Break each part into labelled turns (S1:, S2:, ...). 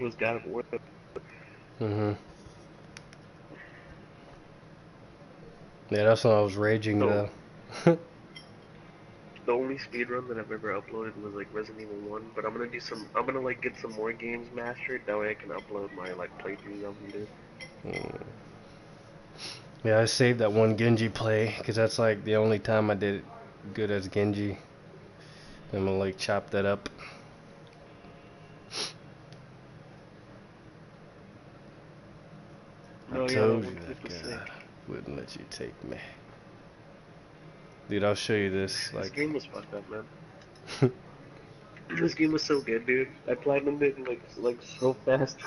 S1: was God of War.
S2: Mhm. Yeah, that's when I was raging
S1: So
S2: though.
S1: the only speedrun that I've ever uploaded was like Resident Evil 1, but I'm gonna do some. I'm gonna like get some more games mastered. That way I can upload my like playthroughs of them, dude.
S2: Mm. Yeah, I saved that one Genji play because that's like the only time I did it good as Genji. I'm gonna like chop that up. I
S1: No, yeah, that
S2: told
S1: one
S2: you
S1: clip
S2: that
S1: was
S2: God
S1: sick.
S2: wouldn't let you take me. Dude, I'll show you this.
S1: This
S2: Like,
S1: game was fucked up, man. This game was so good, dude. I platinumed it in like so fast.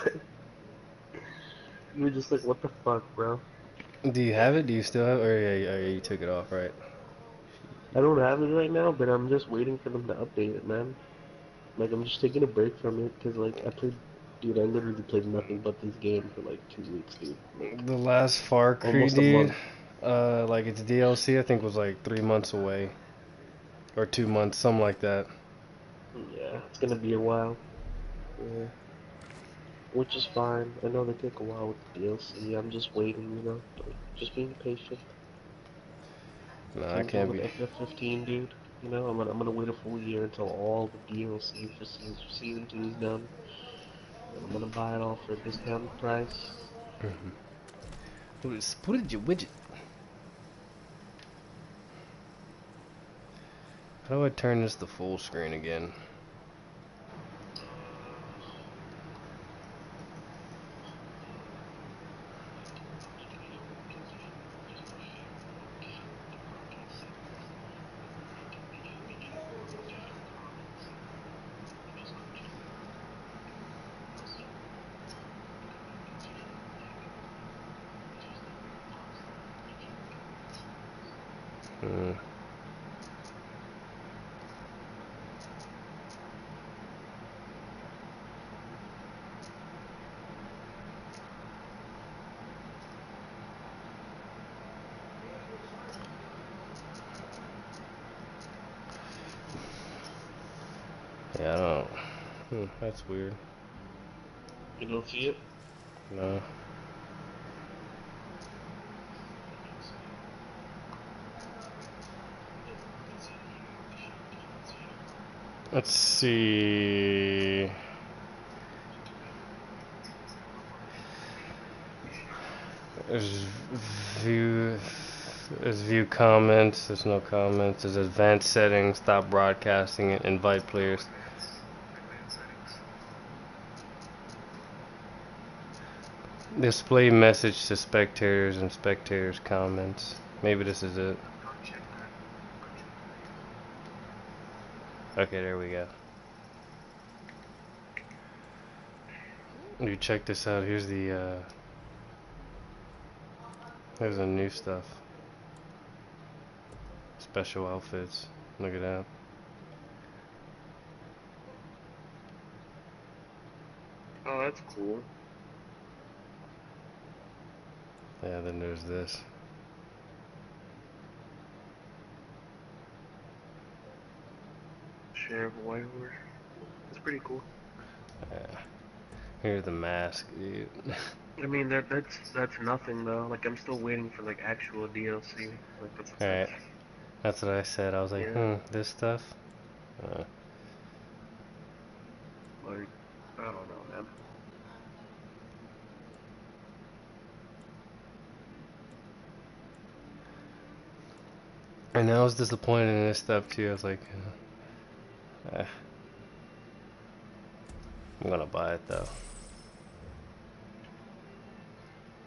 S1: You were just like, what the fuck, bro?
S2: do you have it? Do you still have it? Or yeah, you took it off, right?
S1: I don't have it right now, but I'm just waiting for them to update it, man. Like I'm just taking a break from it because like dude, I literally played nothing but this game for like 2 weeks, dude. Like
S2: The last Far Cry,
S1: almost a
S2: dude.
S1: month.
S2: Like its DLC, I think was like 3 months away or 2 months, something like that.
S1: Yeah, it's gonna be a while. Yeah, which is fine. I know they take a while with the DLC. I'm just waiting, like just being patient.
S2: No, I
S1: Same thing
S2: can't
S1: with
S2: be.
S1: FF15, dude. I'm gonna wait a full year until all the DLC for season 2 is done. And I'm gonna buy it all for a discounted price.
S2: What did you widget? How do I turn this to full screen again? Hmm. Yeah, I don't. That's weird.
S1: You don't see it?
S2: No. Let's see. There's view. There's view comments. There's no comments. There's advanced settings. Stop broadcasting and invite players. Display message to spectators and spectators comments. Maybe this is it. Okay, there we go. You check this out. Here's the new stuff. Special outfits. Look at that.
S1: Oh, that's cool.
S2: Yeah, then there's this.
S1: Sheriff Whitehorse. That's pretty cool.
S2: Yeah. Here's the mask, dude.
S1: I mean that's nothing though. Like I'm still waiting for like actual DLC. Like that's
S2: Alright, that's what I said. I was like,
S1: yeah.
S2: this stuff? Uh,
S1: Like I don't know, man.
S2: and I was disappointed in this stuff too. I was like, I'm gonna buy it though.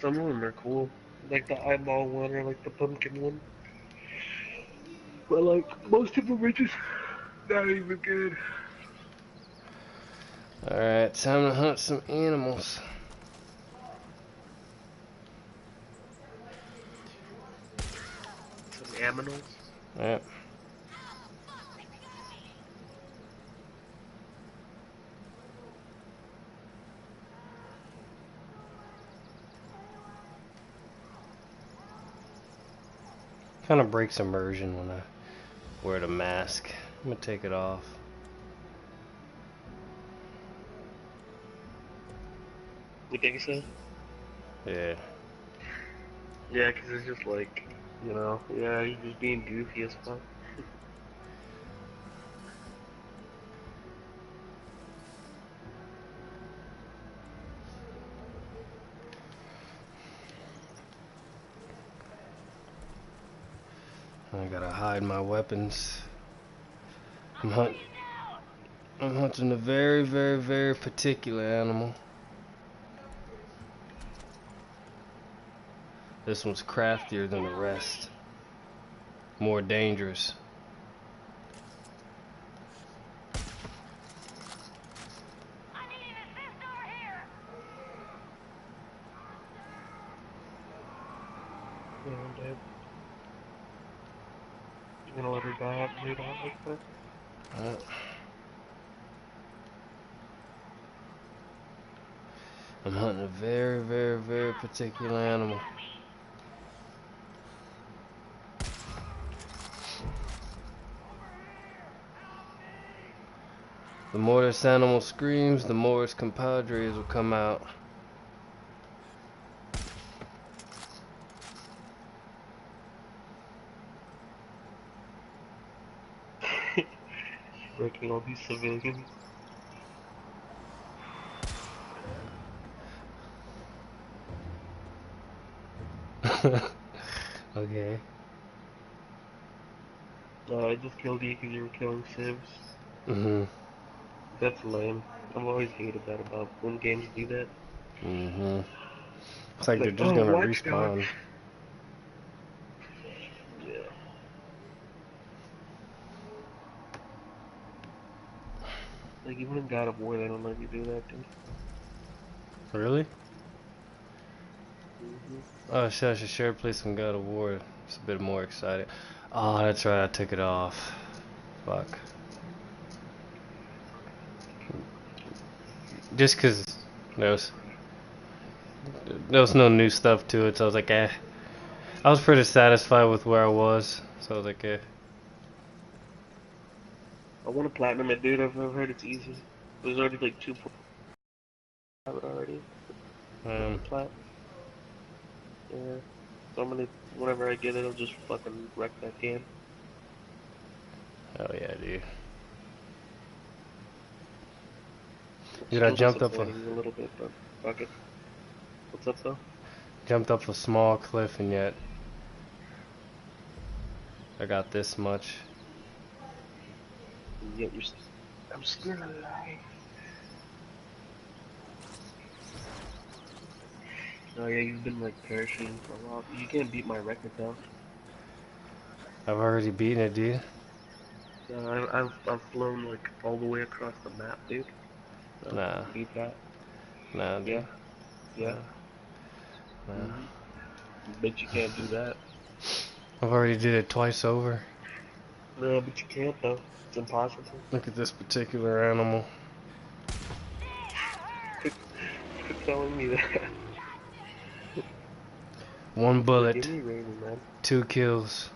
S1: Some of them are cool. Like the eyeball one or like the pumpkin one. But like most of them are just not even good.
S2: Alright, time to hunt some animals.
S1: Some aminals.
S2: Alright. Kind of breaks immersion when I wear the mask. I'm gonna take it off.
S1: You think so?
S2: Yeah.
S1: Yeah, 'cause it's just like, you know, yeah, he's just being goofy as fuck.
S2: I gotta hide my weapons. I'm hunt. I'm hunting a very, very, very particular animal. This one's craftier than the rest. More dangerous.
S1: Yeah, I'm dead. You gonna let her die out and out like that?
S2: Uh, I'm hunting a very, very, very particular animal. The more this animal screams, the more its compadres will come out.
S1: Breaking all these civilians.
S2: Okay.
S1: I just killed you because you were killing civs.
S2: Mhm.
S1: That's lame. I've always hated that about when games do that.
S2: Mhm. It's like they're
S1: Like,
S2: just
S1: oh,
S2: gonna
S1: watch dogs.
S2: respawn.
S1: Yeah. Like, even in God of War, they don't let you do that, dude.
S2: Really?
S1: Hmm.
S2: Oh shit! I should share play some God of War. It's a bit more exciting. Oh, that's right. I took it off. Fuck. Just 'cause there was there was no new stuff to it, so I was like, eh. I was pretty satisfied with where I was, so I was like, eh.
S1: I want to platinum it, dude. I've heard it's easy. There's already like 2 have it already. With the
S2: Um,
S1: plat. Yeah. So I'm gonna, whenever I get it, I'll just fucking wreck that game.
S2: hell yeah, dude.
S1: It's
S2: Dude, I
S1: still
S2: jumped up a
S1: disappointing a little bit, but fuck it. What's up, though?
S2: jumped up a small cliff, and yet I got this much.
S1: And yet I'm still alive. Oh yeah, you've been like parachuting for a while. You can't beat my record though.
S2: I've already beaten it, dude.
S1: I've flown like all the way across the map, dude. No,
S2: Nah,
S1: beat that.
S2: nah,
S1: Yeah,
S2: dude.
S1: yeah.
S2: Nah, nah.
S1: Mhm. Bet you can't do that.
S2: I've already did it twice over.
S1: No, but you can't though. It's impossible.
S2: Look at this particular animal.
S1: Quit, quit telling me that.
S2: One
S1: Yeah, give
S2: bullet,
S1: me Raiden, man.
S2: 2 kills.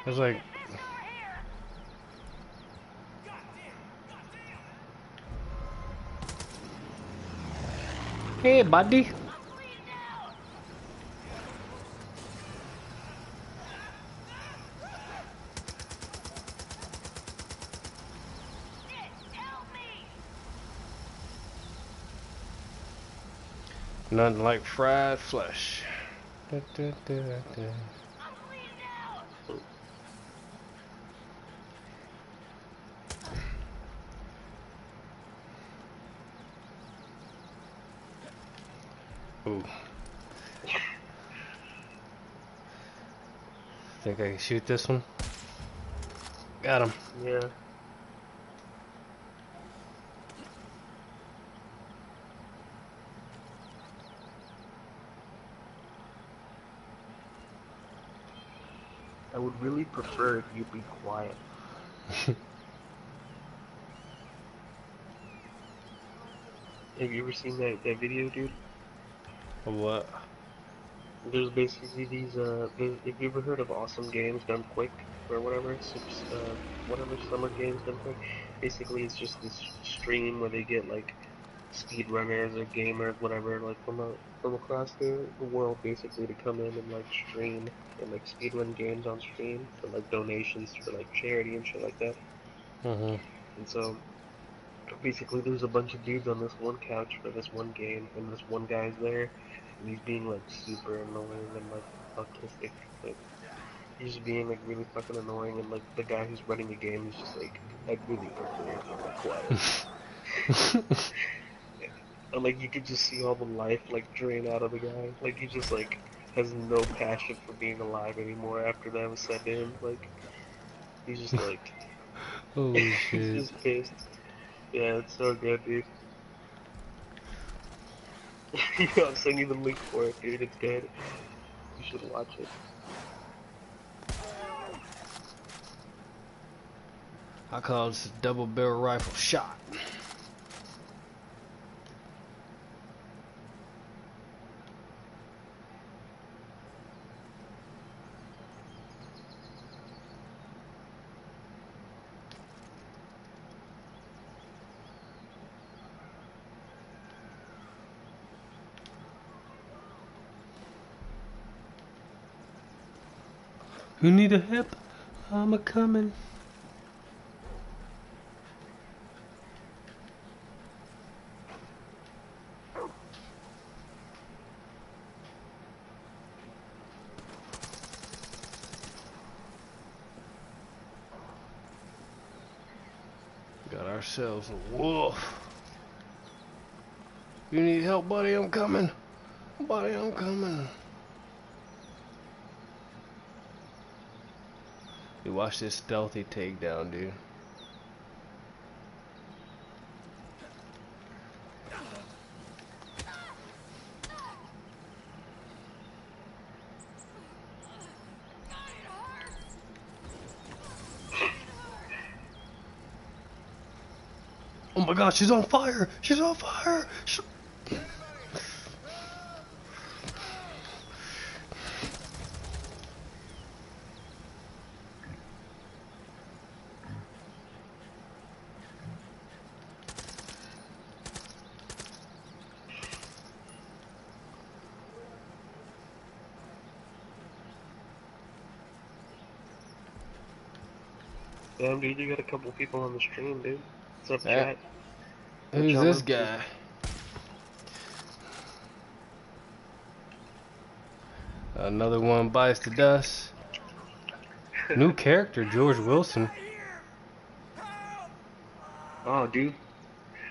S2: It was like, hey, buddy. Nothing like fried flesh. Da, da, da, da. Ooh. Think I can shoot this one? Got him.
S1: Yeah. I would really prefer if you be quiet. Have you ever seen that video, dude?
S2: What?
S1: There's basically these, if you ever heard of Awesome Games Done Quick or whatever, whatever Summer Games Done Quick, basically it's just this stream where they get like speedrunners or gamers, whatever, like from across the world, basically to come in and like stream and like speedrun games on stream for like donations for like charity and shit like that.
S2: Mhm.
S1: And so basically there's a bunch of dudes on this one couch for this one game, and this one guy's there, and he's being like super annoying and like autistic, like he's just being like really fucking annoying, and like the guy who's running the game is just like, I'd really prefer if you were quiet. And like you could just see all the life like drain out of the guy. Like he just like has no passion for being alive anymore after that was said to him. Like he's just like
S2: Holy
S1: he's
S2: shit.
S1: just pissed. Yeah, it's so good, dude. Yeah, I'll send you the link for it, dude. It's good. You should watch it.
S2: I call this a double barrel rifle shot. Who need a help? I'm a coming. Got ourselves a wolf. You need help, buddy? I'm coming. Buddy, I'm coming. You watch this stealthy takedown, dude. Oh my god, she's on fire! She's on fire!
S1: Damn, dude, you got a couple people on the stream, dude. What's up,
S2: Eh,
S1: chat? What
S2: who's
S1: y'all
S2: this
S1: up to?
S2: guy? Another one bites the dust. New character, George Wilson.
S1: Oh, dude.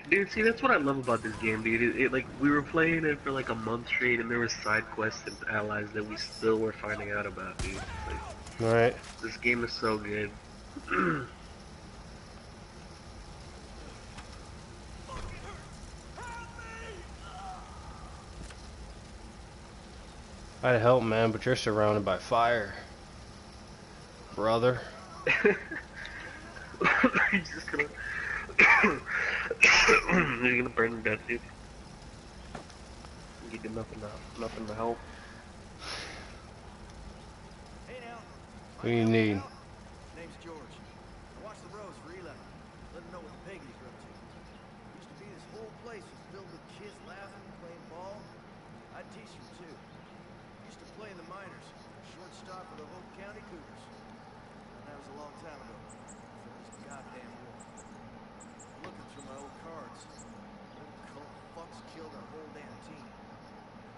S1: Dude, see, that's what I love about this game, dude. Like, we were playing it for like a month straight, and there were side quests and allies that we still were finding out about, dude. Like,
S2: Right.
S1: this game is so good.
S2: I'd help, man, but you're surrounded by fire. Brother.
S1: He's just gonna... He's gonna burn to death, dude. You did nothing to help.
S3: Hey now.
S2: What do you need?
S3: Name's George. I watch the roads for Eli. Let him know what the Peggies are up to. Used to be this whole place was filled with kids laughing, playing ball. I'd teach them too. Used to play in the minors, shortstop for the Hope County Cougars. And that was a long time ago. Before this goddamn war. Looking through my old cards. Old cult fucks killed our whole damn team.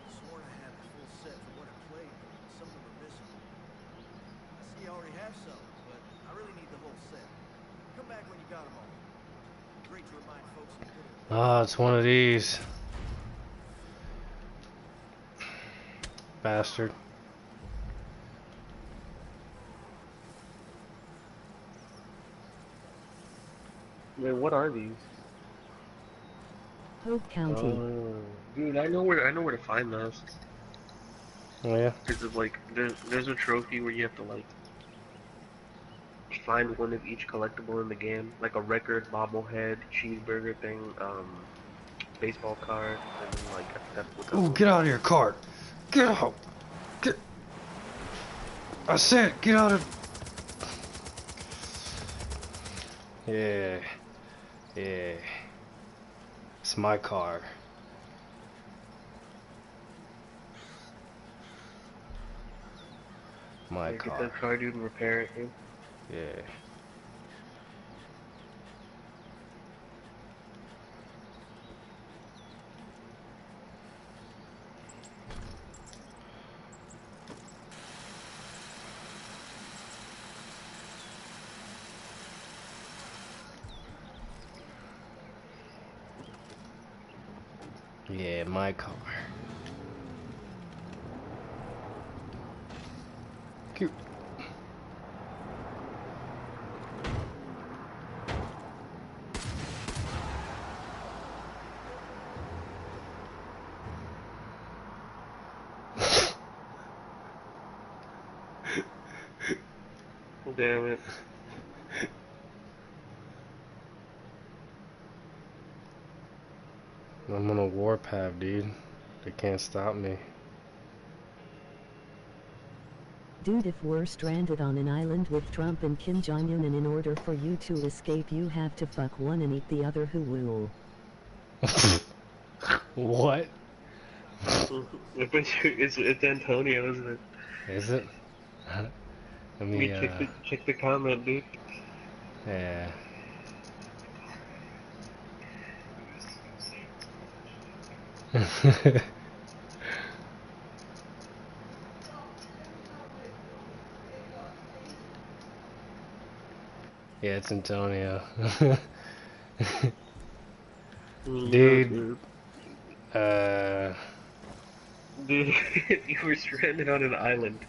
S3: Sworn I had the full set for what I played, but some of them are missing. I see you already have some, but I really need the whole set. Come back when you got them all. Great to remind folks to put it.
S2: Ah, it's one of these. Bastard.
S1: Man, what are these?
S4: Hope County.
S1: Dude, I know where to find those.
S2: Oh yeah?
S1: Because of like, there's a trophy where you have to like find one of each collectible in the game, like a record, bobblehead, cheeseburger thing, baseball card, and then like I forgot what
S2: Oh, get out of here, cart. Get out. Get. I said, get out of. Yeah. Yeah. It's my car. My
S1: Yeah, get
S2: car.
S1: that car, dude, and repair it, dude.
S2: Yeah. Yeah, my car. Cute.
S1: Damn it.
S2: I'm on a warpath, dude. They can't stop me.
S4: Dude, if we're stranded on an island with Trump and Kim Jong-un, and in order for you to escape you have to fuck one and eat the other, who will?
S2: What?
S1: It's Antonio, isn't it?
S2: Is it? Let me,
S1: Check the comment, dude.
S2: yeah. Yeah, it's Antonio. Dude,
S1: Dude, you were stranded on an island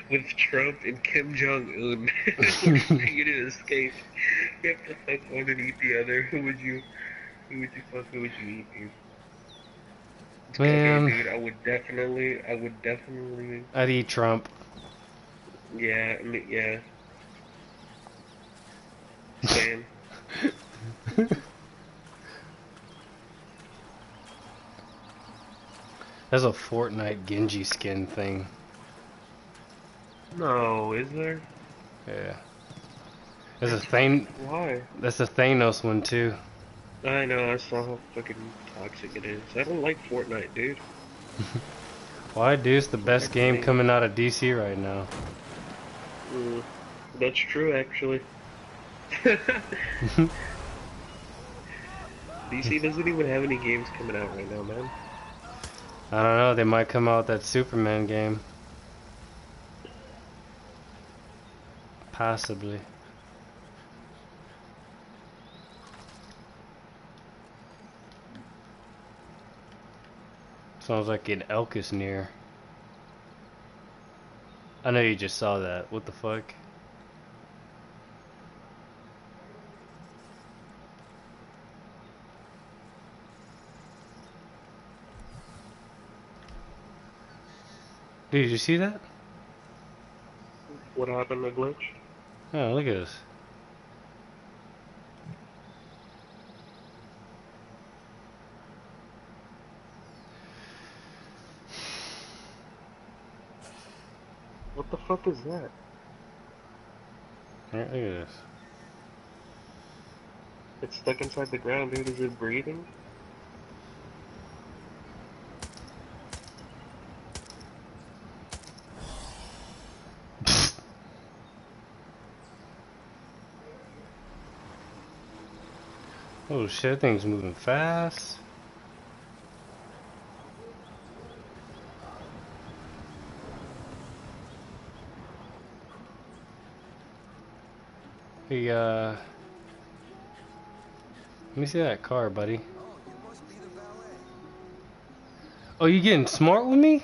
S1: with Trump and Kim Jong-un. For you to escape, you have to fuck one and eat the other. Who would you fuck, who would you eat, dude? Okay,
S2: man,
S1: dude, I would definitely,
S2: I'd eat Trump.
S1: yeah, yeah. Same.
S2: That's a Fortnite Genji skin thing.
S1: No, is there?
S2: Yeah. There's a thing.
S1: Why?
S2: That's a Thanos one too.
S1: I know, I saw how fucking toxic it is. I don't like Fortnite, dude.
S2: Why, dude? It's the best game
S1: Thing.
S2: coming out of DC right now.
S1: That's true, actually. DC doesn't even have any games coming out right now, man.
S2: I don't know. They might come out with that Superman game. Possibly. Sounds like an elk is near. I know you just saw that. What the fuck? Dude, did you see that?
S1: What happened to Glitch?
S2: Oh, look at this.
S1: What the fuck is that?
S2: Alright, look at this.
S1: It's stuck inside the ground, dude. Is it breathing?
S2: Oh shit, that thing's moving fast. Hey, let me see that car, buddy. Oh, you getting smart with me?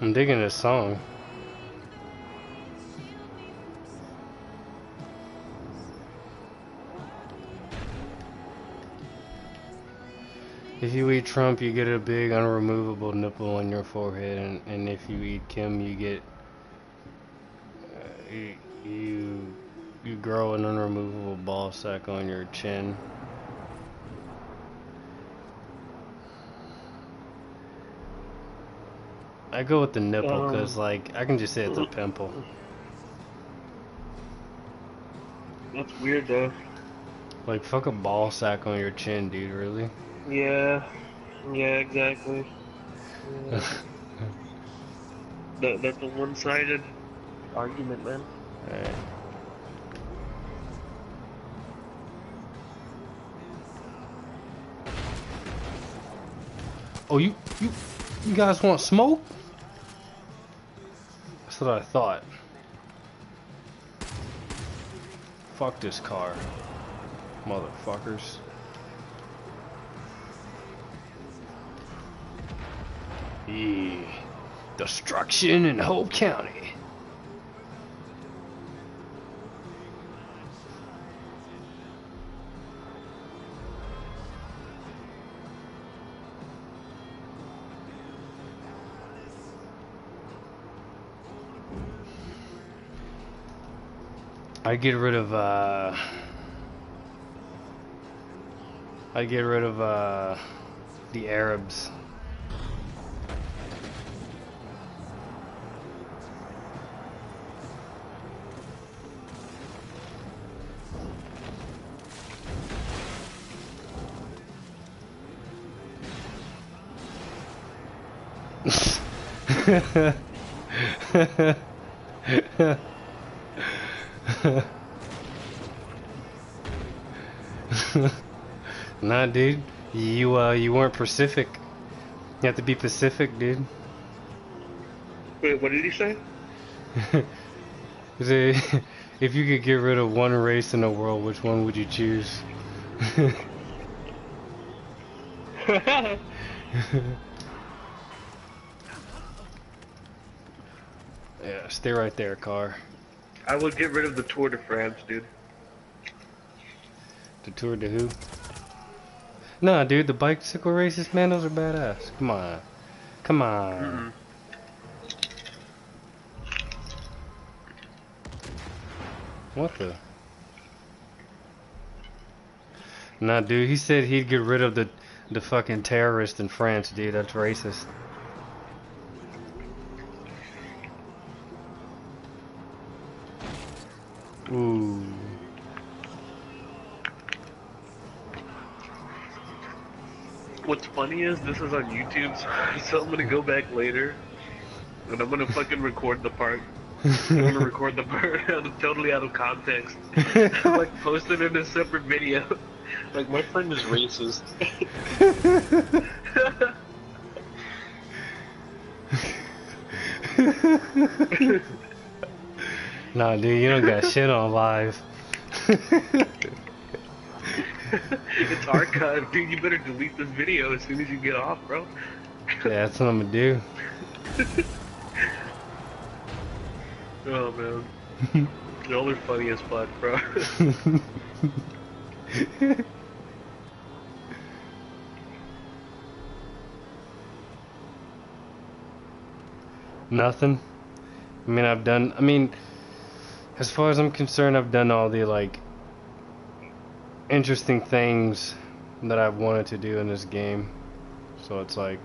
S2: I'm digging this song. If you eat Trump, you get a big unremovable nipple on your forehead, and if you eat Kim, you get you you grow an unremovable ball sack on your chin. I go with the nipple because, like, I can just say it's a pimple.
S1: That's weird, though.
S2: Like, fuck a ball sack on your chin, dude, really?
S1: Yeah. Yeah, exactly. Yeah. That's a one-sided argument, man.
S2: Alright. Oh, you guys want smoke? That's what I thought. Fuck this car. Motherfuckers. Yeah. Destruction in Hope County. I'd get rid of the Arabs. Nah, dude, you weren't Pacific. You have to be Pacific, dude.
S1: Wait, what did he say?
S2: If you could get rid of one race in the world, which one would you choose? Yeah, stay right there, car.
S1: I would get rid of the Tour de France, dude.
S2: The Tour de who? Nah, dude, the bicycle races, man, those are badass. Come on. Come on. What the? Nah, dude, he said he'd get rid of the fucking terrorist in France, dude. That's racist. Ooh.
S1: What's funny is this is on YouTube, so I'm gonna go back later and I'm gonna fucking record the part. I'm gonna record the part totally out of context. Like post it in a separate video. Like my friend is racist.
S2: Nah, dude, you don't got shit on live.
S1: It's archived, dude. You better delete this video as soon as you get off, bro.
S2: Yeah, that's what I'm gonna do.
S1: Oh man, y'all are funny as fuck, bro.
S2: Nothing. I mean, as far as I'm concerned, I've done all the, like, interesting things that I've wanted to do in this game. So it's like,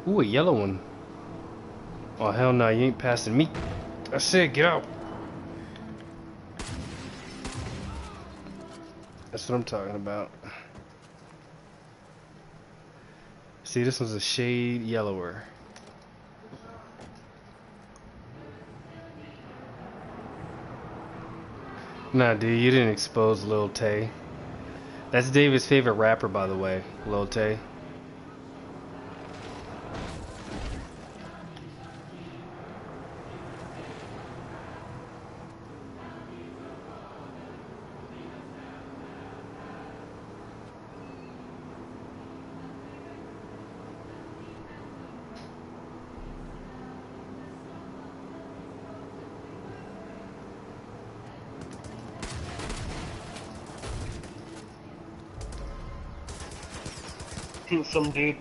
S2: ooh, a yellow one. Oh, hell no, you ain't passing me. I said, get out. That's what I'm talking about. See, this one's a shade yellower. Nah, dude, you didn't expose Lil Tay. That's David's favorite rapper, by the way, Lil Tay.
S1: Some dude,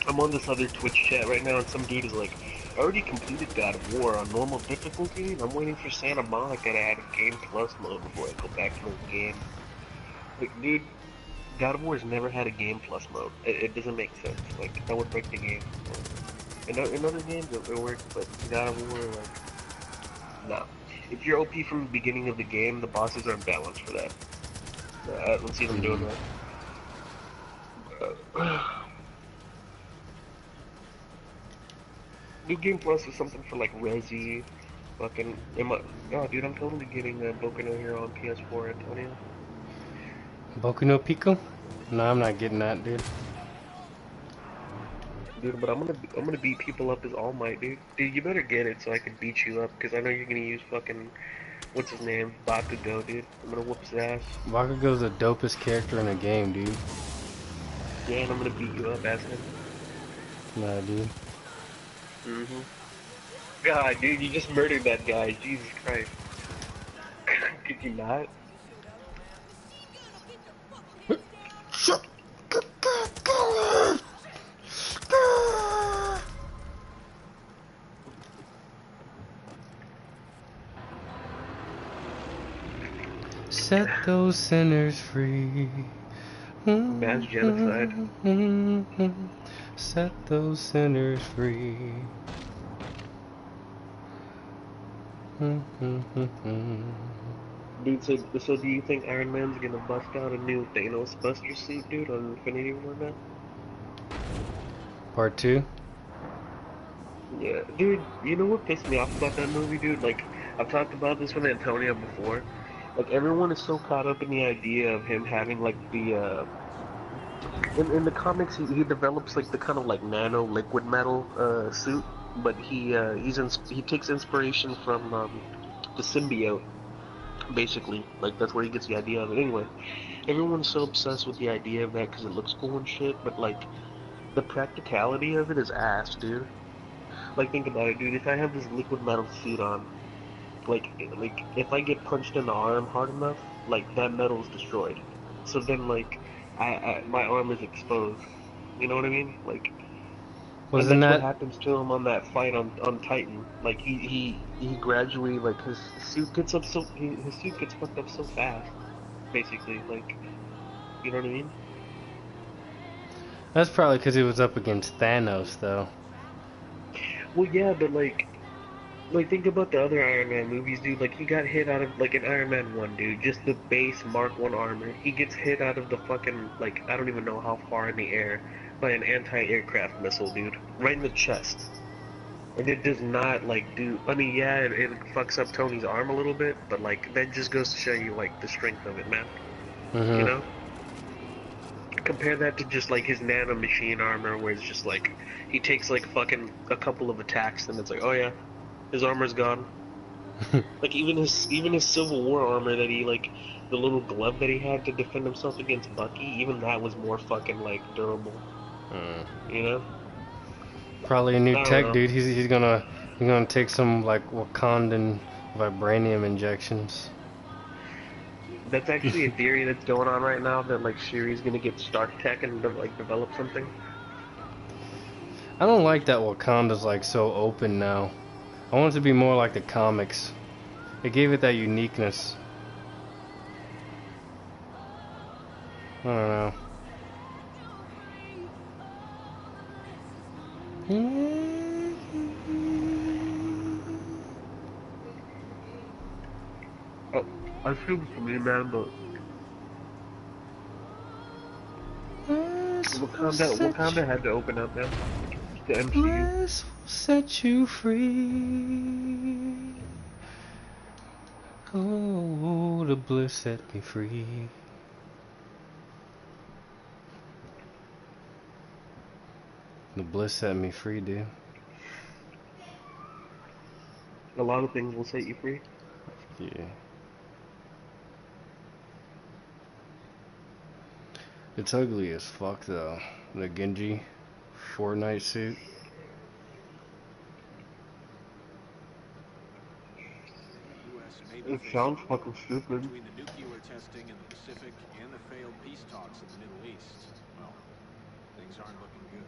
S1: I'm on this other Twitch chat right now, and some dude is like, I already completed God of War on normal difficulty, and I'm waiting for Santa Monica to add a Game Plus mode before I go back to the game. Like, dude, God of War has never had a Game Plus mode. It doesn't make sense. Like, that would break the game. In other games, it works, but God of War, like, nah. If you're OP from the beginning of the game, the bosses aren't balanced for that. I don't see them doing
S2: Mhm.
S1: that. New Game Plus is something for like Resi, fucking. Oh, dude, I'm totally getting Boku no Hero on PS4, Antonio.
S2: Boku no Pico? No, I'm not getting that, dude.
S1: Dude, but I'm gonna beat people up as All Might, dude. Dude, you better get it so I can beat you up, cause I know you're gonna use fucking what's his name, Bakugo, dude. I'm gonna whoop his ass.
S2: Bakugo's the dopest character in the game, dude.
S1: Yeah, and I'm gonna beat you up as him.
S2: Nah, dude.
S1: Mm-hmm. God, dude, you just murdered that guy. Jesus Christ. Could you not?
S2: Set those sinners free.
S1: Mass genocide.
S2: Set those sinners free.
S1: Dude, so do you think Iron Man's gonna bust out a new Thanos Buster suit, dude, on Infinity War now?
S2: Part 2?
S1: Yeah, dude, you know what pissed me off about that movie, dude? Like, I've talked about this with Antonio before. Like, everyone is so caught up in the idea of him having, like, in the comics, he develops, like, the kind of, like, nano liquid metal, suit, but he takes inspiration from, the symbiote, basically. Like, that's where he gets the idea of it. Anyway, everyone's so obsessed with the idea of that because it looks cool and shit, but, like, the practicality of it is ass, dude. Like, think about it, dude. If I have this liquid metal suit on, like if I get punched in the arm hard enough, like that metal is destroyed. So then, like, my arm is exposed. You know what I mean? Like, and
S2: Wasn't
S1: that's what
S2: that
S1: happens to him on that fight on Titan. Like, he gradually, like, his suit gets up so his suit gets fucked up so fast. Basically, like, you know what I mean?
S2: That's probably because he was up against Thanos, though.
S1: Well, yeah, but like, think about the other Iron Man movies, dude. Like, he got hit out of, like, in Iron Man 1, dude. Just the base Mark 1 armor. He gets hit out of the fucking, like, I don't even know how far in the air by an anti-aircraft missile, dude. Right in the chest. And it does not, like, do... I mean, yeah, it fucks up Tony's arm a little bit, but, like, that just goes to show you, like, the strength of it, man. You
S2: Mm-hmm.
S1: know? Compare that to just, like, his nano machine armor, where it's just, like, he takes, like, fucking a couple of attacks, and it's like, oh, yeah, his armor's gone. Like, even his Civil War armor that he, like, the little glove that he had to defend himself against Bucky, even that was more fucking, like, durable. You know?
S2: Probably a new
S1: I don't
S2: tech,
S1: know.
S2: dude. He's gonna take some like Wakandan vibranium injections.
S1: That's actually a theory that's going on right now, that, like, Shuri's gonna get Stark Tech and, like, develop something.
S2: I don't like that Wakanda's like so open now. I want it to be more like the comics. It gave it that uniqueness. I don't know.
S1: Oh, I feel for me, man, but Wakanda had to open up, man. The MCU.
S2: Bliss will set you free. Oh, the bliss set me free. The bliss set me free, dude.
S1: A lot of things will set you free.
S2: Yeah. It's ugly as fuck, though. The Genji Fortnite suit.
S3: U.S. may be
S1: It
S3: facing
S1: sounds
S3: a
S1: fucking
S3: clash
S1: stupid.
S3: between the nuclear testing in the Pacific and the failed peace talks in the Middle East. Well,
S5: things aren't looking good.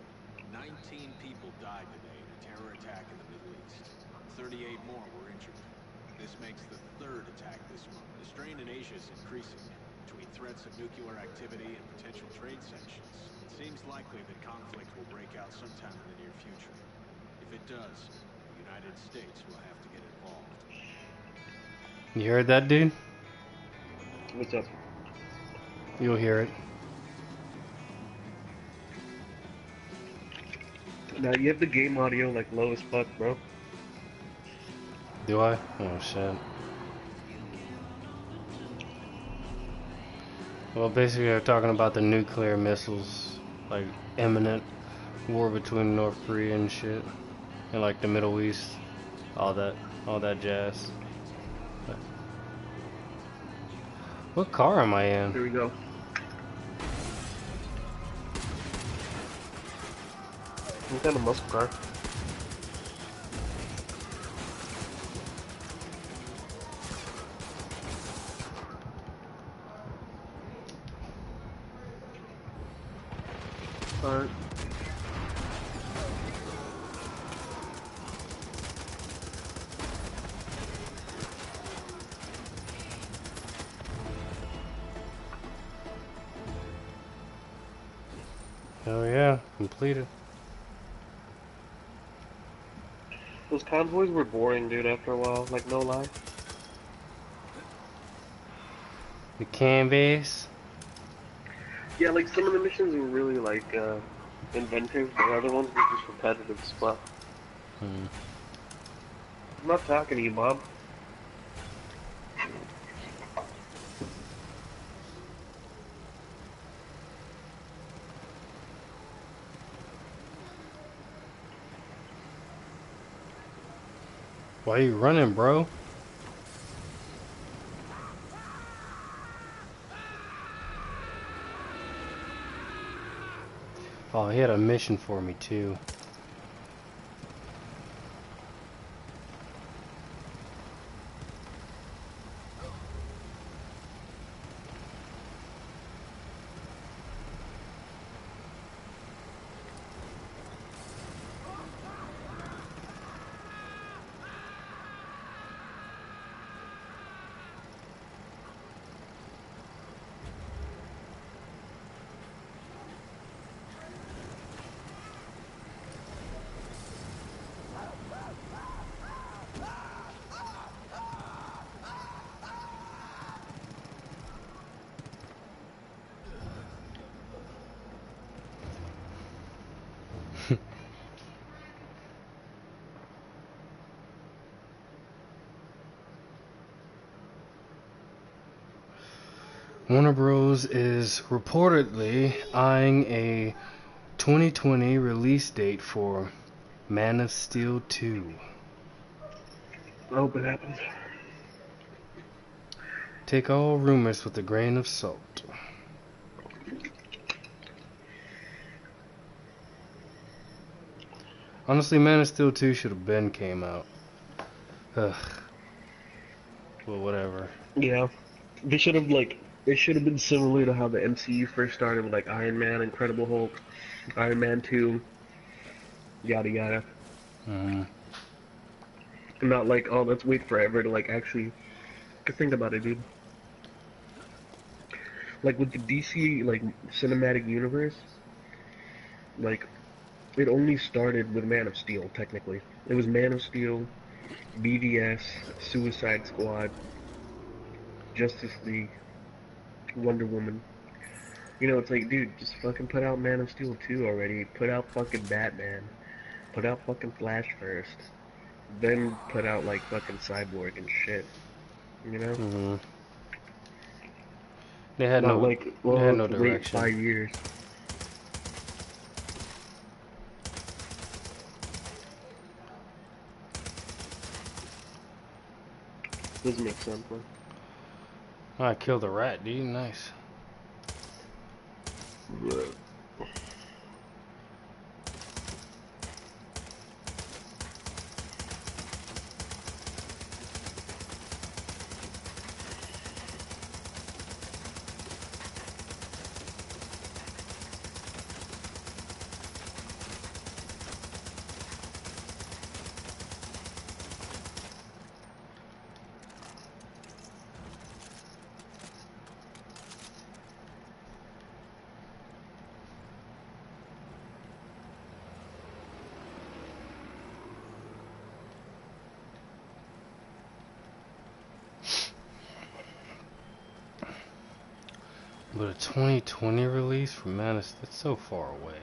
S5: 19 people died today in a terror attack in the Middle East. 38 more were injured. This makes the third attack this month. The strain in Asia is increasing. Between threats of nuclear activity and potential trade sanctions, it seems likely that conflict will break out sometime in the near future. If it does, the United States will have to get involved.
S2: You heard that, dude?
S1: What's up?
S2: You'll hear it.
S1: Now you have the game audio like low as fuck, bro.
S2: Do I? Oh shit. Well, basically they're talking about the nuclear missiles, like imminent war between North Korea and shit, and like the Middle East, all that jazz. What car am I in?
S1: Here we go. What kind of muscle car? Alright.
S2: Oh yeah, completed.
S1: Those convoys were boring, dude, after a while, like, no lie.
S2: The canvas.
S1: Yeah, like, some of the missions were really, like, inventive, the other ones were just repetitive as fuck. I'm not talking to you, Bob.
S2: Why are you running, bro? Oh, he had a mission for me too. Warner Bros. Is reportedly eyeing a 2020 release date for Man of Steel 2.
S1: I hope it happens.
S2: Take all rumors with a grain of salt. Honestly, Man of Steel 2 should have been came out. Ugh. Well, whatever.
S1: Yeah. They should have, like, it should have been similar to how the MCU first started with, like, Iron Man, Incredible Hulk, Iron Man 2, yada yada. Not like, oh, let's wait forever to, like, actually... Think about it, dude. Like, with the DC, like, cinematic universe, like, it only started with Man of Steel, technically. It was Man of Steel, BVS, Suicide Squad, Justice League, Wonder Woman. You know, it's like, dude, just fucking put out Man of Steel 2 already. Put out fucking Batman. Put out fucking Flash first. Then put out, like, fucking Cyborg and shit. You know?
S2: They had
S1: Not
S2: no,
S1: like, well,
S2: they had no
S1: wait
S2: direction.
S1: 5 years. Doesn't make sense, man.
S2: I killed a rat, dude. Nice. But a 2020 release for Madness, that's so far away.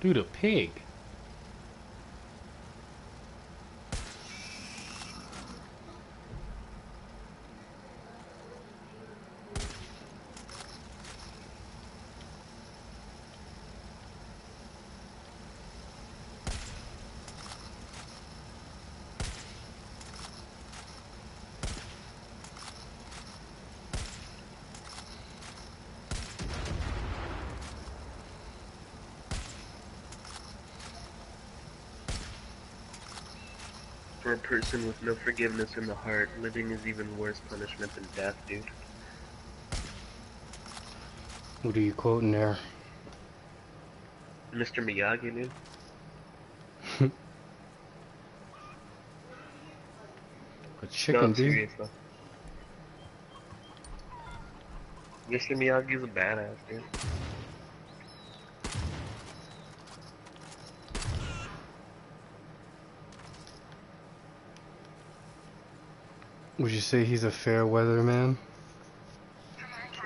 S2: Dude, a pig.
S1: For a person with no forgiveness in the heart, living is even worse punishment than death, dude.
S2: What are you quoting there?
S1: Mr. Miyagi, dude.
S2: A
S1: No,
S2: chicken,
S1: I'm
S2: dude.
S1: serious though. Mr. Miyagi's a badass, dude.
S2: Would you say he's a fair weather man?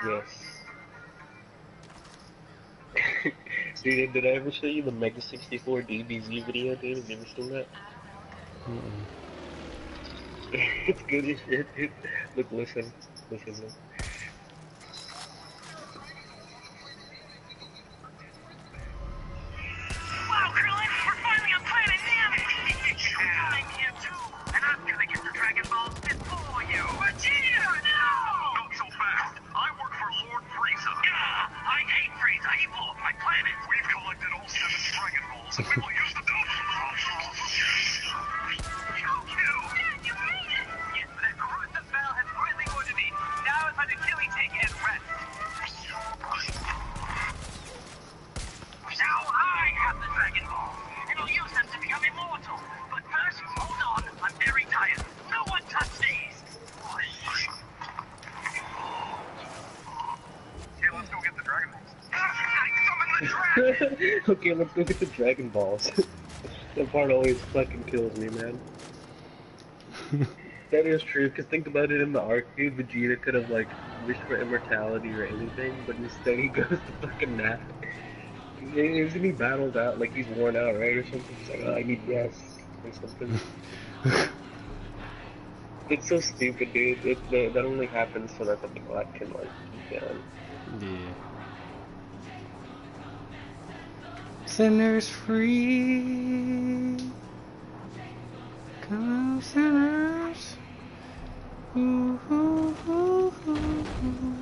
S1: Yes. Dude, did I ever show you the Mega 64 DBZ video, dude? Have you ever seen that? It's good as shit, dude. Look, listen. Listen, look.
S6: Wow, Krillin, we're finally on planet Namek! I'm here too, and I'm gonna get the Dragon Balls before you! Vegeta, no! Not so fast. I work for Lord Frieza. Yeah, I hate Frieza. He blew up my planet. We've collected all 7 Dragon Balls, and we will use them to... Dad, you made it! Yes, the Crucible Bell has really ordered me. Now it's time to kill each egg and rest. Now I have the Dragon Ball, and I'll use them to become immortal. But first, hold on, I'm very tired. No one touch these! Okay, let's go get the Dragon Balls. I summoned the dragon!
S1: Okay, let's go get the Dragon Balls. That part always fucking kills me, man. That is true, because think about it in the arc, dude, Vegeta could have, like, wished for immortality or anything, but instead he goes to fucking nap. Isn't he battled out, like he's worn out, right, or something? He's like, oh, I need rest, or something. It's so stupid, dude. That only happens so that the plot can, like, keep going.
S2: Yeah. Sinners free. Come on, sinners. Ooh, ooh, ooh, ooh, ooh.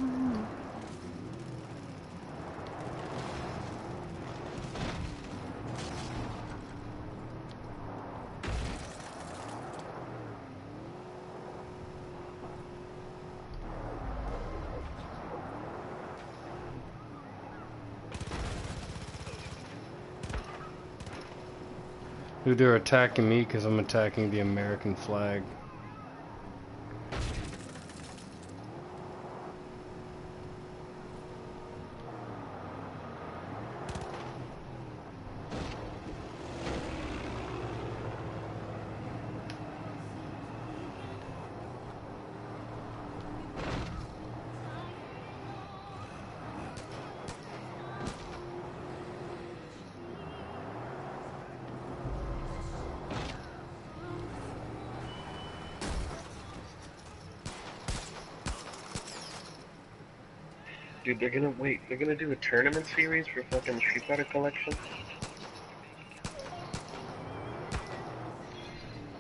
S2: Dude, they're attacking me because I'm attacking the American flag.
S1: Dude, they're gonna do a tournament series for fucking Street Fighter Collection?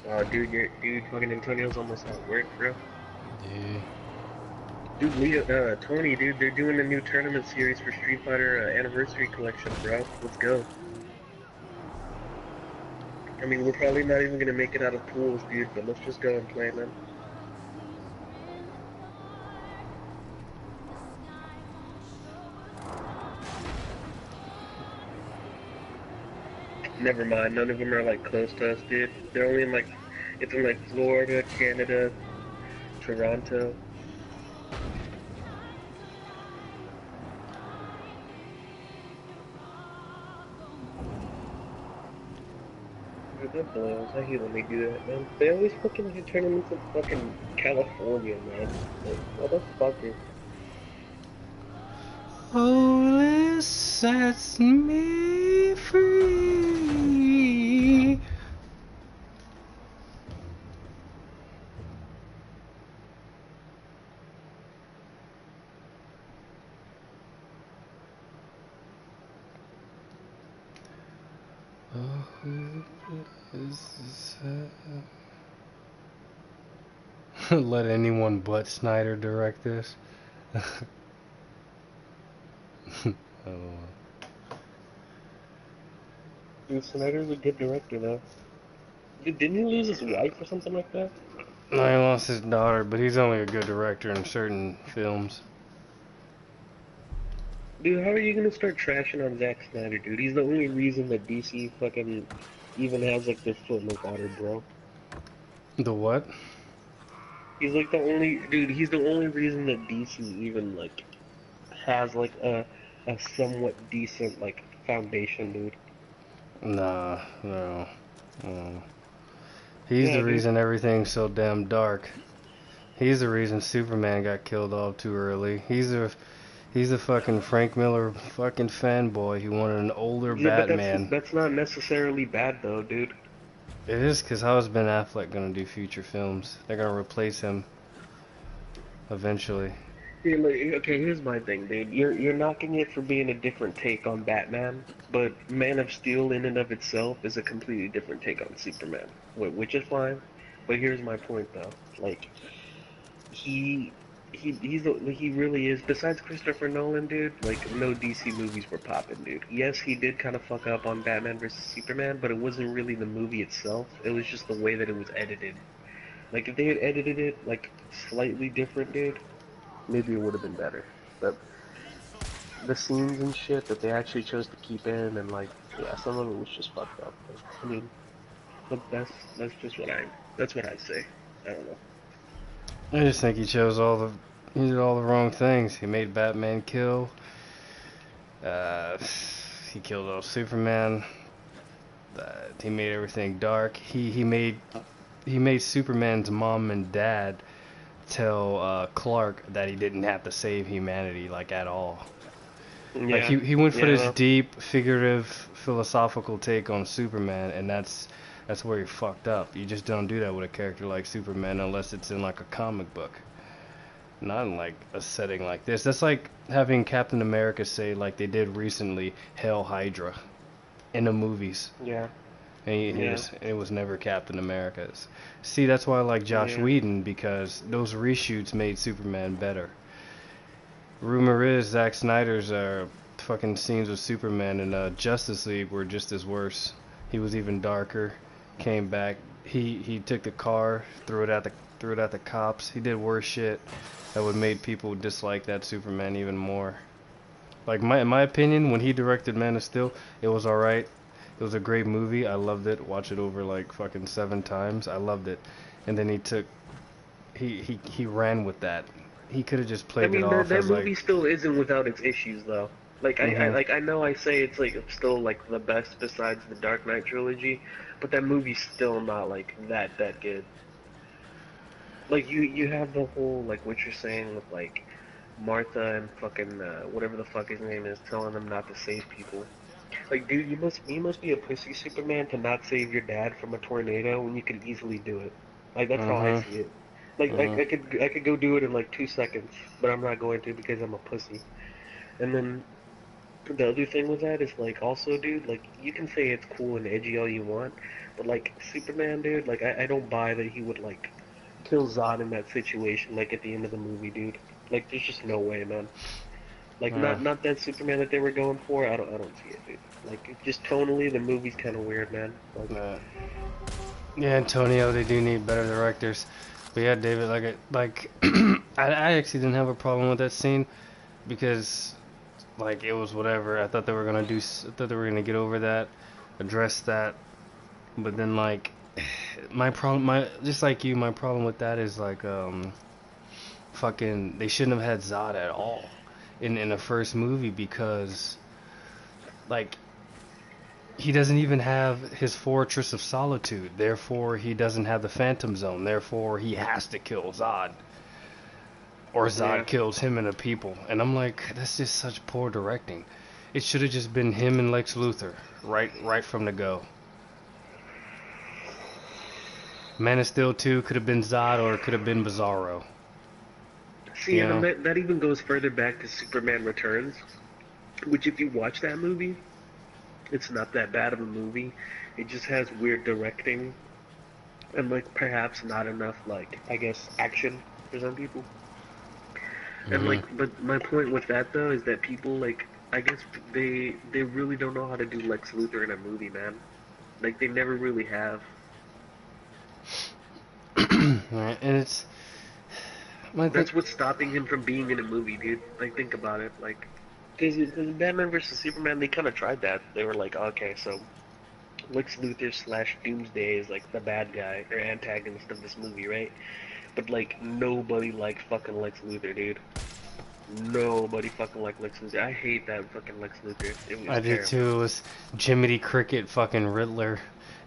S1: Oh, dude, fucking Antonio's almost at work, bro.
S2: Yeah.
S1: Dude, Tony, dude, they're doing a new tournament series for Street Fighter Anniversary Collection, bro. Let's go. I mean, we're probably not even gonna make it out of pools, dude, but let's just go and play, man. Never mind, none of them are like close to us, dude. They're only in like, it's in like Florida, Canada, Toronto. Dude, that blows. I hate when they do that, man. They always fucking turn them into fucking California, man. Like, motherfucker.
S2: Holy sets me free. Oh, who is that? Let anyone but Snyder direct this. I don't know.
S1: Dude, Snyder's a good director, though. Dude, didn't he lose his wife or something like that?
S2: No, he lost his daughter, but he's only a good director in certain films.
S1: Dude, how are you gonna start trashing on Zack Snyder, dude? He's the only reason that DC fucking even has like their foot in the water, bro.
S2: The what?
S1: He's like the only dude. He's the only reason that DC even like has like a somewhat decent like foundation, dude.
S2: Nah, no. No. He's
S1: Yeah,
S2: the
S1: dude.
S2: reason everything's so damn dark. He's the reason Superman got killed off too early. He's a fucking Frank Miller fucking fanboy. He wanted an older
S1: Yeah, but
S2: Batman.
S1: that's not necessarily bad though, dude.
S2: It is, because how is Ben Affleck gonna do future films? They're gonna replace him eventually.
S1: You're like, okay, here's my thing, dude. You're knocking it for being a different take on Batman, but Man of Steel in and of itself is a completely different take on Superman, which is fine. But here's my point, though. Like, he he really is. Besides Christopher Nolan, dude, like no DC movies were popping, dude. Yes, he did kind of fuck up on Batman versus Superman, but it wasn't really the movie itself. It was just the way that it was edited. Like if they had edited it like slightly different, dude, maybe it would have been better. But the scenes and shit that they actually chose to keep in, and like, yeah, some of it was just fucked up. But, I mean, but that's just that's what I say. I don't know.
S2: I just think he did all the wrong things. He made Batman kill. He killed off Superman. He made everything dark. He made Superman's mom and dad tell Clark that he didn't have to save humanity, like, at all.
S1: Yeah,
S2: Like he went for this
S1: yeah.
S2: deep, figurative, philosophical take on Superman, and that's where he fucked up. You just don't do that with a character like Superman unless it's in like a comic book, not in like a setting like this. That's like having Captain America say, like they did recently, "Hail Hydra," in the movies.
S1: Yeah.
S2: And
S1: Yeah.
S2: it was never Captain America's. See, that's why I like Josh
S1: Yeah.
S2: Whedon, because those reshoots made Superman better. Rumor is Zack Snyder's fucking scenes with Superman in Justice League were just as worse. He was even darker. Came back. He took the car, threw it at the cops. He did worse shit that would made people dislike that Superman even more. Like in my opinion, when he directed Man of Steel, it was alright. It was a great movie. I loved it. Watched it over like fucking 7 times. I loved it. And then he ran with that. He could have just played
S1: I mean,
S2: it off
S1: that
S2: as
S1: movie
S2: like,
S1: still isn't without its issues, though. Like I know I say it's like still like the best besides the Dark Knight trilogy, but that movie's still not like that good. Like you have the whole like what you're saying with like Martha and fucking whatever the fuck his name is telling them not to save people. Like, dude, you must be a pussy Superman to not save your dad from a tornado when you could easily do it. Like that's how I see it. Like I could go do it in like 2 seconds, but I'm not going to because I'm a pussy. And then the other thing with that is like also, dude, like you can say it's cool and edgy all you want, but like Superman, dude, like I don't buy that he would like kill Zod in that situation, like at the end of the movie, dude. Like there's just no way, man. Like not that Superman that they were going for. I don't see it, dude. Like just tonally, the movie's kind of weird, man. Like,
S2: Yeah, Antonio, they do need better directors. But yeah, David, I actually didn't have a problem with that scene because, like, it was whatever. I thought they were gonna get over that, address that. But then, like, my just like you, my problem with that is like, fucking, they shouldn't have had Zod at all in the first movie because, like, he doesn't even have his Fortress of Solitude. Therefore, he doesn't have the Phantom Zone. Therefore, he has to kill Zod. Or Zod kills him and the people. And I'm like, that's just such poor directing. It should have just been him and Lex Luthor. Right from the go. Man of Steel 2 could have been Zod or it could have been Bizarro.
S1: see, and that even goes further back to Superman Returns. Which, if you watch that movie, it's not that bad of a movie. It just has weird directing and like perhaps not enough like I guess action for some people. And like, but my point with that though is that people like I guess they really don't know how to do Lex Luthor in a movie, man. Like they never really have.
S2: Right, and it's
S1: that's what's stopping him from being in a movie, dude. Like think about it, like. Because Batman vs. Superman, they kind of tried that. They were like, okay, so Lex Luthor / Doomsday is like the bad guy or antagonist of this movie, right? But like nobody liked fucking Lex Luthor, dude. Nobody fucking liked Lex Luthor. I hate that fucking Lex Luthor. It was
S2: I did too. It was Jiminy Cricket fucking Riddler,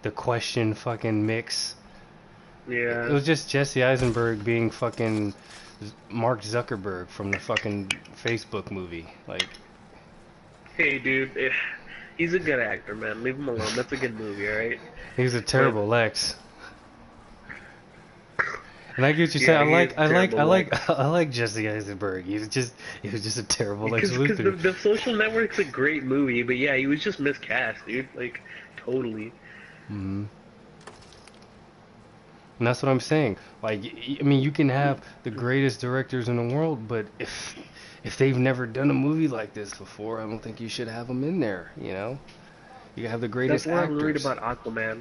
S2: the Question fucking mix.
S1: Yeah.
S2: It was just Jesse Eisenberg being fucking Mark Zuckerberg from the fucking Facebook movie. Like,
S1: hey, dude, he's a good actor, man. Leave him alone. That's a good movie, alright?
S2: He's a terrible Lex. And I get what you say. I like Jesse Eisenberg. He was just a terrible Lex Luthor.
S1: Because the Social Network's a great movie, but yeah, he was just miscast, dude. Like, totally.
S2: Mm-hmm. And that's what I'm saying. Like, I mean, you can have the greatest directors in the world, but if they've never done a movie like this before, I don't think you should have them in there, you know? You have the greatest actors.
S1: That's why I'm worried about Aquaman.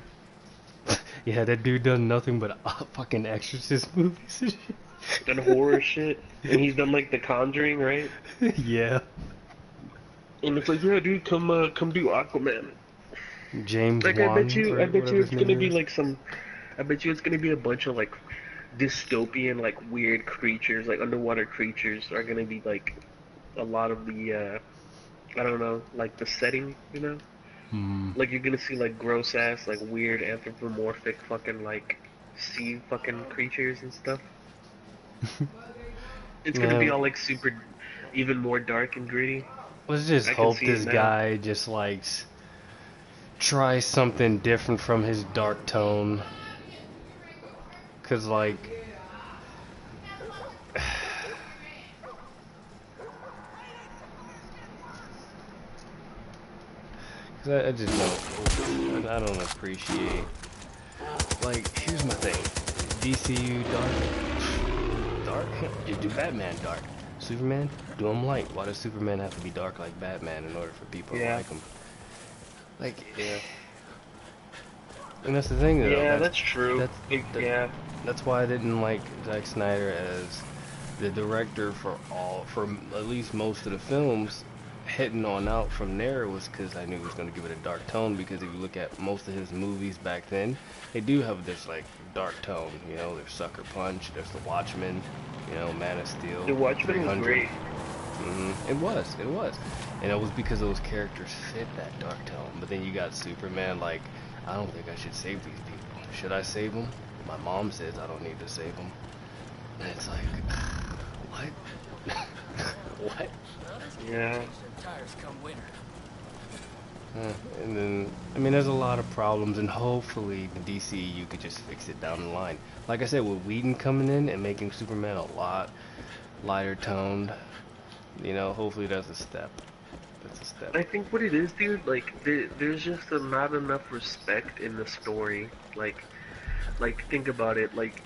S2: Yeah, that dude does nothing but fucking Exorcist movies and shit.
S1: And horror shit. And he's done, like, The Conjuring, right?
S2: Yeah.
S1: And it's like, yeah, dude, come do Aquaman.
S2: James
S1: Wan. I bet you it's gonna be like some... I bet you it's gonna be a bunch of like dystopian, like weird creatures, like underwater creatures are gonna be like a lot of the, I don't know, like the setting, you know? Like you're gonna see like gross ass, like weird anthropomorphic fucking like sea fucking creatures and stuff. It's gonna be all like super, even more dark and gritty.
S2: Let's just hope this guy just likes try something different from his dark tone. Cause like, cause I just don't, I don't appreciate. Like, here's my thing: DCU dark, just do Batman dark. Superman, do him light. Why does Superman have to be dark like Batman in order for people to like him? Like, and that's the thing, though.
S1: Yeah, that's true.
S2: That's why I didn't like Zack Snyder as the director for at least most of the films. Heading on out from there was because I knew he was going to give it a dark tone. Because if you look at most of his movies back then, they do have this like dark tone. You know, there's Sucker Punch, there's The Watchmen, you know, Man of Steel.
S1: The Watchmen was great.
S2: It was, and it was because those characters fit that dark tone. But then you got Superman, like, I don't think I should save these people. Should I save them? My mom says I don't need to save them. And it's like, what? What?
S1: Yeah.
S2: And then, I mean, there's a lot of problems, and hopefully the DCU could just fix it down the line. Like I said, with Whedon coming in and making Superman a lot lighter toned, you know, hopefully that's a step. That's a step.
S1: I think what it is, dude, like, there's just not enough respect in the story. Like, think about it, like,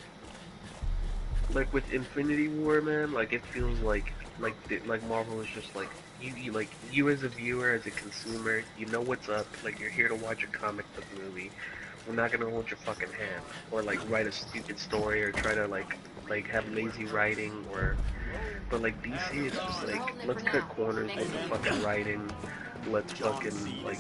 S1: like with Infinity War, man, like it feels like Marvel is just like like you as a viewer, as a consumer, you know what's up. Like you're here to watch a comic book movie. We're not gonna hold your fucking hand or like write a stupid story or try to like have lazy writing or. But like DC is just like let's cut corners with the fucking writing. Let's fucking like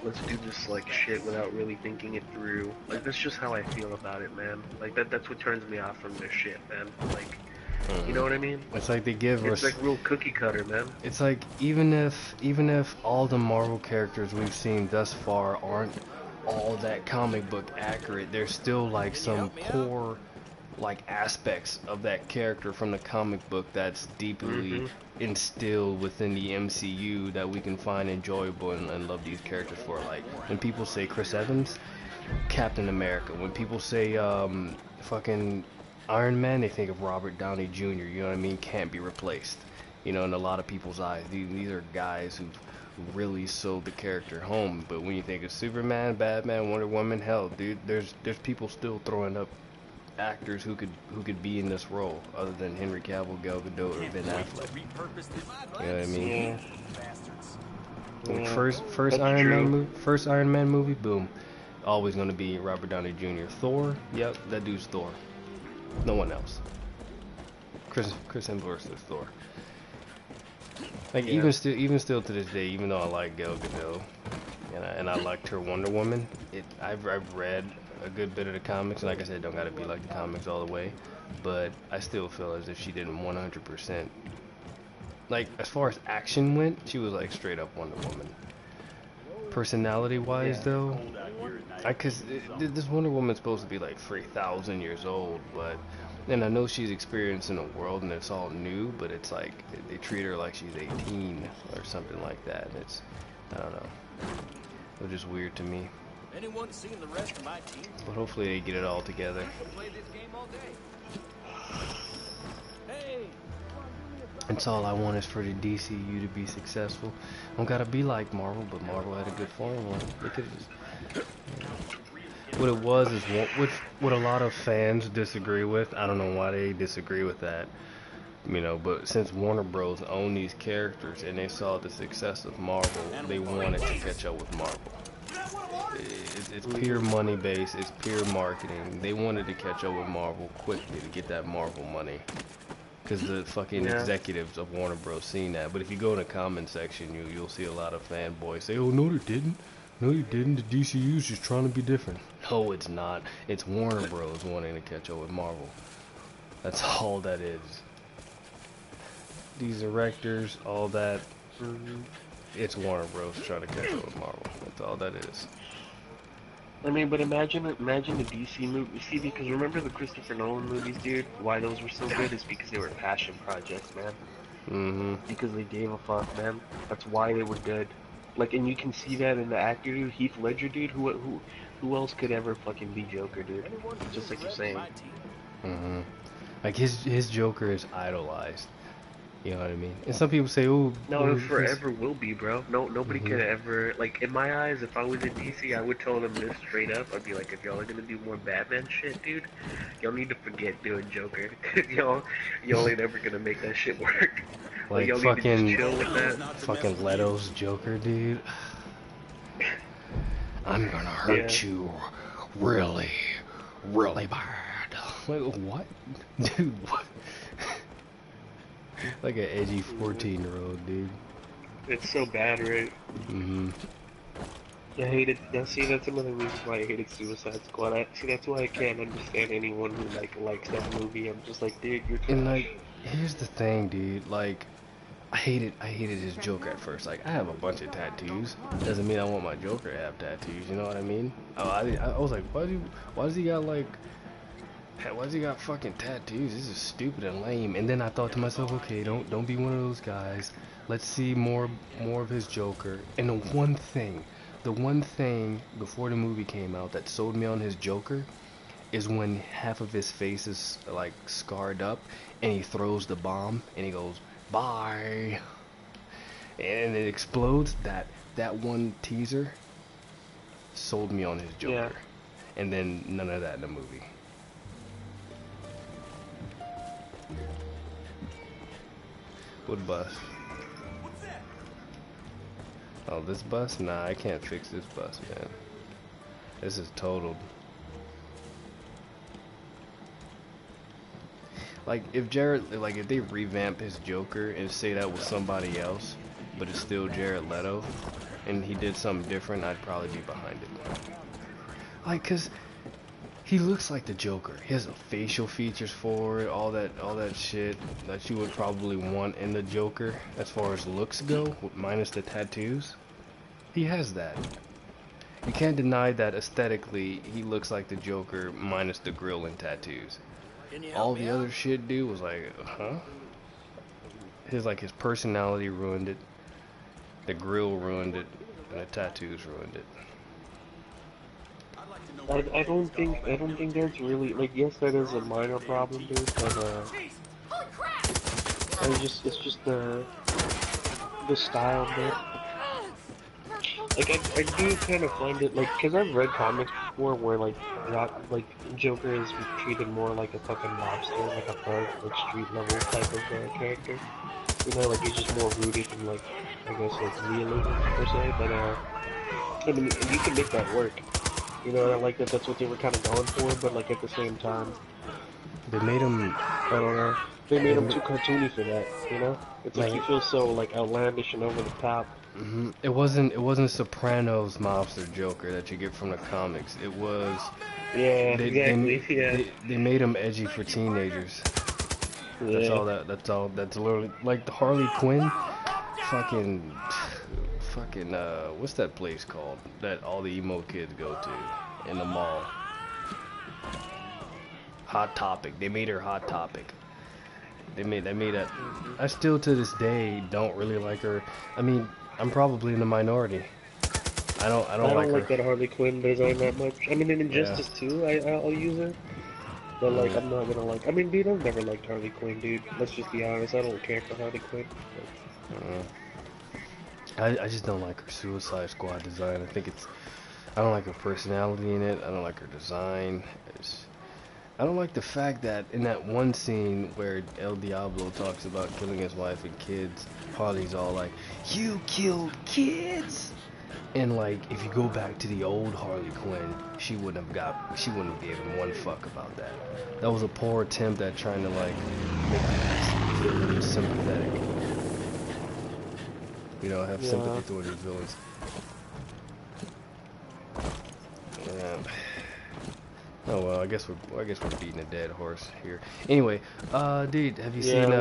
S1: let's do this like shit without really thinking it through. Like that's just how I feel about it, man. Like that's what turns me off from this shit, man. Like you know what I mean?
S2: It's like they give
S1: It's
S2: us.
S1: like real cookie cutter, man.
S2: It's like even if all the Marvel characters we've seen thus far aren't all that comic book accurate, there's still like some core like aspects of that character from the comic book that's deeply instilled within the MCU that we can find enjoyable and love these characters for. Like when people say Chris Evans, Captain America. When people say fucking Iron Man, they think of Robert Downey Jr. You know what I mean? Can't be replaced. You know, in a lot of people's eyes, these are guys who really sold the character home. But when you think of Superman, Batman, Wonder Woman, hell, dude, there's people still throwing up actors who could be in this role other than Henry Cavill, Gal Gadot, or Ben Affleck. You know what I mean? Like first Iron Man movie, boom, always gonna be Robert Downey Jr. Thor, yep, that dude's Thor. No one else. Chris Hemsworth is Thor. Like even still to this day, even though I like Gal Gadot and I liked her Wonder Woman, I've read a good bit of the comics, and like I said, don't gotta be like the comics all the way, but I still feel as if she didn't 100%. Like as far as action went, she was like straight up Wonder Woman. Personality wise though, cause this Wonder Woman's supposed to be like 3,000 years old, but and I know she's experiencing a world and it's all new, but it's like they treat her like she's 18 or something like that. And it's, I don't know, it was just weird to me.
S3: Anyone seen the rest of my team?
S2: But hopefully they get it all together.
S3: Play this game all day. Hey!
S2: That's all I want is for the DCU to be successful. Don't gotta be like Marvel, but Marvel had a good formula. They could just, what it was is what a lot of fans disagree with. I don't know why they disagree with that. You know, but since Warner Bros. Own these characters and they saw the success of Marvel, they wanted to catch up with Marvel. It's pure money based, it's pure marketing. They wanted to catch up with Marvel quickly to get that Marvel money. Because the fucking executives of Warner Bros. Seen that. But if you go in the comment section, you'll see a lot of fanboys say, oh, no, they didn't. No, they didn't. The DCU's just trying to be different. No, it's not. It's Warner Bros. Wanting to catch up with Marvel. That's all that is. These directors, all that. It's Warner Bros. Trying to catch up with Marvel. That's all that is.
S1: I mean, but imagine the DC movie. See, because remember the Christopher Nolan movies, dude? Why those were so good is because they were passion projects, man. Because they gave a fuck, man. That's why they were good. Like, and you can see that in the actor, dude. Heath Ledger, dude. Who else could ever fucking be Joker, dude? Just like you're saying.
S2: Like his Joker is idolized. You know what I mean? And some people say, "Oh,
S1: no, it forever will be, bro. Nobody could ever, like, in my eyes, if I was in DC, I would tell them this straight up. I'd be like, if y'all are gonna do more Batman shit, dude, y'all need to forget doing Joker. y'all ain't ever gonna make that shit work.
S2: Like
S1: y'all
S2: fucking,
S1: need to just chill with that.
S2: Fucking Leto's Joker, dude. I'm gonna hurt you, really, really bad. Like what, dude? What? Like an edgy 14-year-old, dude.
S1: It's so bad, right? I hate it. Now, see, that's another reason why I hated Suicide Squad. That's why I can't understand anyone who likes that movie. I'm just like, dude, you're.
S2: And like, here's the thing, dude. Like, I hated his Joker at first. Like, I have a bunch of tattoos. Doesn't mean I want my Joker to have tattoos. You know what I mean? I was like, why does he got like? Why does he got fucking tattoos? This is stupid and lame. And then I thought to myself, okay, don't be one of those guys. Let's see more of his Joker. And the one thing before the movie came out that sold me on his Joker is when half of his face is like scarred up and he throws the bomb and he goes, bye. And it explodes. That one teaser sold me on his Joker. And then none of that in the movie. What bus? Oh, this bus? Nah, I can't fix this bus, man. This is totaled. Like, if Jared, like, if they revamp his Joker and say that was somebody else, but it's still Jared Leto, and he did something different, I'd probably be behind it. Like, cause he looks like the Joker. He has the facial features for it, all that shit that you would probably want in the Joker as far as looks go, minus the tattoos. He has that. You can't deny that aesthetically he looks like the Joker minus the grill and tattoos. All the other shit, dude, was like, huh? His personality ruined it. The grill ruined it, and the tattoos ruined it.
S1: I don't think that's really, like, yes, that is a minor problem, dude, but it's just the style, man. Like, I do kind of find it, like, because I've read comics before where, like, Joker is treated more like a fucking mobster, like a thug, like, street-level type of character. You know, like, he's just more rooted in, like, I guess, like, realism, per se, but, I mean, you can make that work. You know, I like that that's what they were kind of going for, but, like, at the same time,
S2: They made him,
S1: I don't know. They made him too cartoony for that, you know? It's like, he feels so, like, outlandish and over the top.
S2: It wasn't Sopranos mobster Joker that you get from the comics. It was,
S1: Yeah, exactly,
S2: they made him edgy for teenagers.
S1: Yeah.
S2: That's literally, like the Harley Quinn, fucking, what's that place called that all the emo kids go to in the mall? Hot Topic. They made her Hot Topic. They made that. I still to this day don't really like her. I mean, I'm probably in the minority. I don't like her.
S1: that Harley Quinn design that much. I mean, in Injustice 2, I'll use her. But, like, I'm not gonna like... I mean, dude, I've never liked Harley Quinn, dude. Let's just be honest. I don't care for Harley Quinn.
S2: I just don't like her Suicide Squad design. I don't like her personality in it. I don't like her design. I don't like the fact that in that one scene where El Diablo talks about killing his wife and kids, Harley's all like, "You killed kids?" And like, if you go back to the old Harley Quinn, she wouldn't have given one fuck about that. That was a poor attempt at trying to like make the villains sympathetic. You know, have sympathy toward these villains. Oh well, I guess we're beating a dead horse here. Anyway, dude, have you seen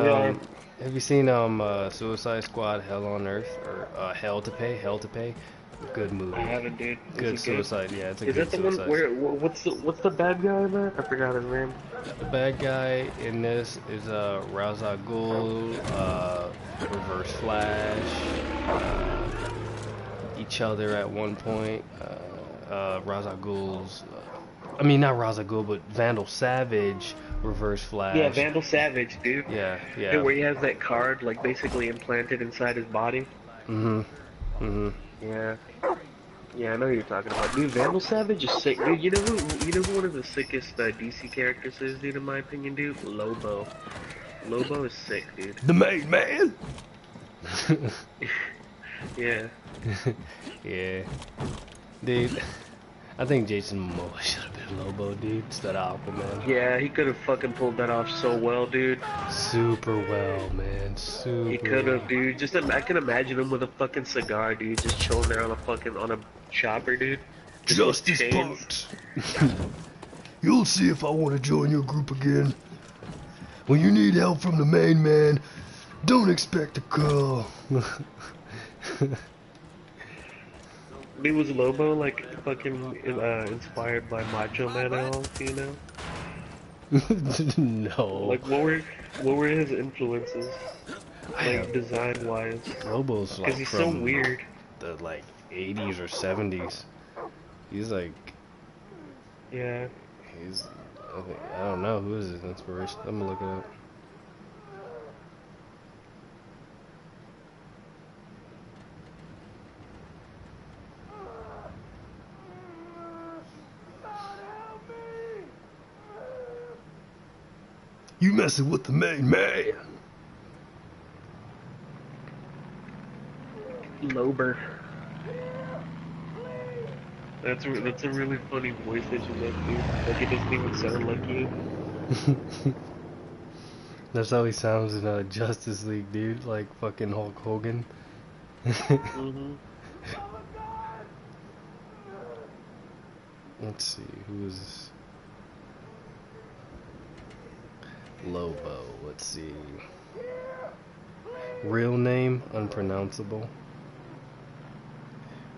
S2: Suicide Squad: Hell on Earth or Hell to Pay? Good movie.
S1: I haven't, dude.
S2: Good Suicide. Yeah, it's a
S1: Is
S2: good
S1: that the
S2: Suicide.
S1: one where what's the bad guy in there? I forgot his name.
S2: The bad guy in this is Ra's al Ghul, Reverse Flash, each other at one point. Ra's al Ghul's. I mean, not Ra's al Ghul, but Vandal Savage, Reverse Flash.
S1: Yeah, Vandal Savage, dude.
S2: Yeah.
S1: Where he has that card, like, basically implanted inside his body. Yeah. Yeah, I know who you're talking about. Dude, Vandal Savage is sick. Dude, you know who one of the sickest DC characters is, dude, in my opinion, dude? Lobo. Lobo is sick, dude.
S2: The main man!
S1: Yeah.
S2: Yeah. Dude, I think Jason Momoa should have been Lobo, dude, instead of Aquaman.
S1: Yeah, he could have fucking pulled that off so well, dude.
S2: Super well, man. Super.
S1: He could have, dude. I can imagine him with a fucking cigar, dude, just chilling there on a chopper, dude.
S2: Justice Punks. You'll see if I want to join your group again. When you need help from the main man, don't expect a call.
S1: Dude, was Lobo, like, fucking inspired by Macho Man at all, do you know?
S2: No.
S1: Like, what were his influences? Like, design-wise?
S2: Lobo's like
S1: because he's so
S2: from
S1: weird.
S2: The, like, 80s or 70s. He's like...
S1: Yeah.
S2: I don't know, who is his inspiration? I'm gonna look it up. You messing with the main man.
S1: Lober. That's a really funny voice that you make, dude. Like, it doesn't even sound like you.
S2: That's how he sounds in Justice League, dude. Like fucking Hulk Hogan.
S1: Mm-hmm.
S2: Let's see, who is this? Lobo, let's see. Real name, unpronounceable.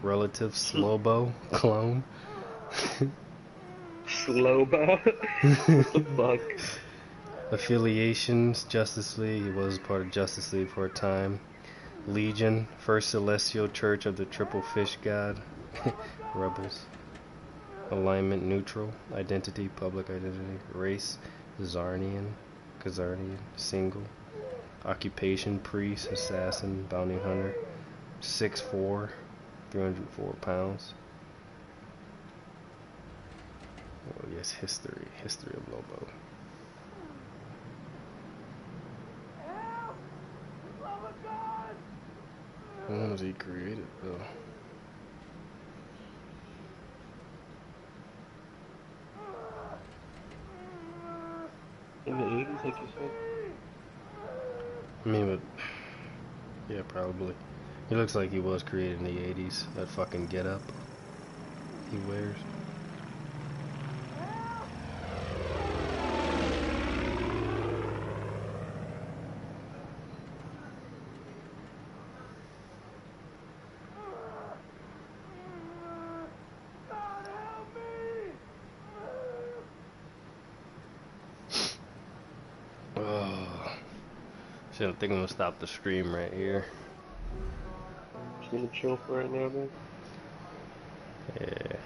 S2: Relative, Slobo, clone.
S1: Slobo? What the fuck?
S2: Affiliations, Justice League, he was part of Justice League for a time. Legion, First Celestial Church of the Triple Fish God. Rebels. Alignment, neutral. Identity, public identity. Race, Zarnian. Kazarnian, single. Occupation, priest, assassin, bounty hunter. 6'4", 304 pounds. Oh yes, history of Lobo. When was he created though?
S1: In the 80s, like you said?
S2: I mean, but yeah, probably. He looks like he was created in the 80s. That fucking getup he wears. Oh, shit, I think I'm gonna stop the stream right here.
S1: Just gonna chill for right now, man.
S2: Yeah.